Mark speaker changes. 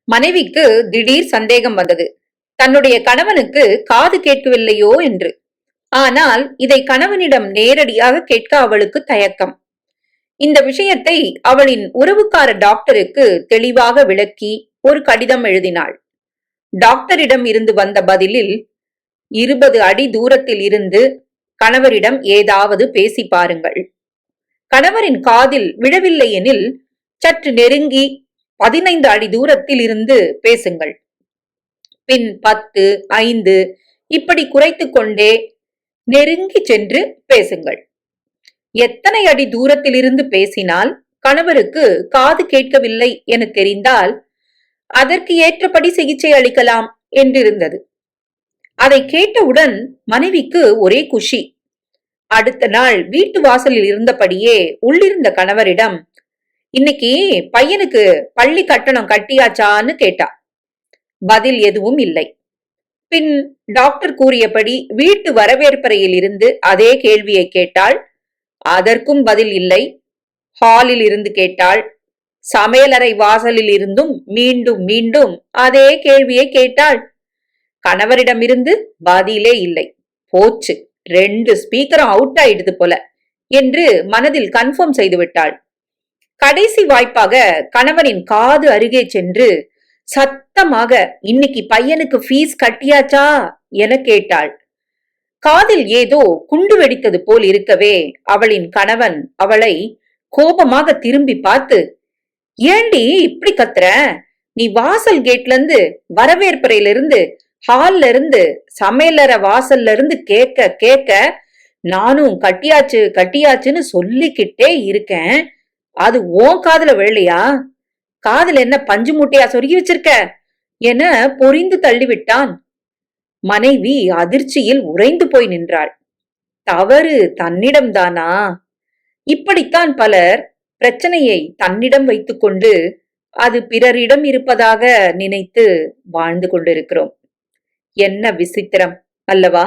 Speaker 1: மனைவிக்கு திடீர் சந்தேகம் வந்தது. தன்னுடைய கணவனுக்கு காது கேட்கவில்லையோ என்று. ஆனால் இதை கணவனிடம் நேரடியாக கேட்க அவளுக்கு தயக்கம். இந்த விஷயத்தை அவளின் உறவுக்கார டாக்டருக்கு தெளிவாக விளக்கி ஒரு கடிதம் எழுதினாள். டாக்டரிடம் இருந்து வந்த பதிலில் 20 அடி தூரத்தில் இருந்து கணவரிடம் ஏதாவது பேசி பாருங்கள். கணவரின் காதில் விழவில்லை எனில் சற்று நெருங்கி 15 அடி தூரத்தில் இருந்து பேசுங்கள். பின் 10, 5 இப்படி குறைத்து கொண்டே நெருங்கி சென்று பேசுங்கள். எத்தனை அடி தூரத்தில் இருந்து பேசினால் கணவருக்கு காது கேட்கவில்லை என தெரிந்தால் அதற்கு ஏற்றபடி சிகிச்சை அளிக்கலாம் என்றிருந்தது. அதை கேட்டவுடன் மனைவிக்கு ஒரே குஷி. அடுத்த நாள் வீட்டு வாசலில் இருந்தபடியே உள்ளிருந்த கணவரிடம், இன்னைக்கு பையனுக்கு பள்ளி கட்டணம் கட்டியாச்சான்னு கேட்டா. பதில் எதுவும் இல்லை. பின் டாக்டர் கூறியபடி வீட்டு வரவேற்பறையில் இருந்து அதே கேள்வியை கேட்டாள். அதற்கும் பதில் இல்லை. ஹாலில் இருந்து கேட்டாள். சமையலறை வாசலில் இருந்தும் மீண்டும் மீண்டும் அதே கேள்வியை கேட்டாள். கணவரிடமிருந்து பதிலே இல்லை. போச்சு, 2 ஸ்பீக்கரும் அவுட் ஆயிடுது போல என்று மனதில் கன்ஃபார்ம் செய்து விட்டாள். கடைசி வாய்ப்பாக கணவனின் காது அருகே சென்று சத்தமாக, இன்னைக்கு பையனுக்கு ஃபீஸ் கட்டியாச்சா என கேட்டாள். காதில் ஏதோ குண்டு வெடித்தது போல் இருக்கவே அவளின் கணவன் அவளை கோபமாக திரும்பி பார்த்து, ஏண்டி இப்படி கத்துற? நீ வாசல் கேட்ல இருந்து, வரவேற்பறையில இருந்து, ஹால்ல இருந்து, சமையலற வாசல்ல இருந்து கேட்க கேட்க நானும் கட்டியாச்சு கட்டியாச்சுன்னு சொல்லிக்கிட்டே இருக்கேன். அது உன் காதுல விழலையா? காதுல என்ன பஞ்சு மூட்டையா சொருகி வச்சிருக்க என பொரிந்து தள்ளிவிட்டான். மனைவி அதிர்ச்சியில் உறைந்து போய் நின்றாள். தவறு தன்னிடம்தானா? இப்படித்தான் பலர் பிரச்சனையை தன்னிடம் வைத்துக்கொண்டு அது பிறரிடம் இருப்பதாக நினைத்து வாழ்ந்து கொண்டிருக்கிறோம். என்ன விசித்திரம் அல்லவா?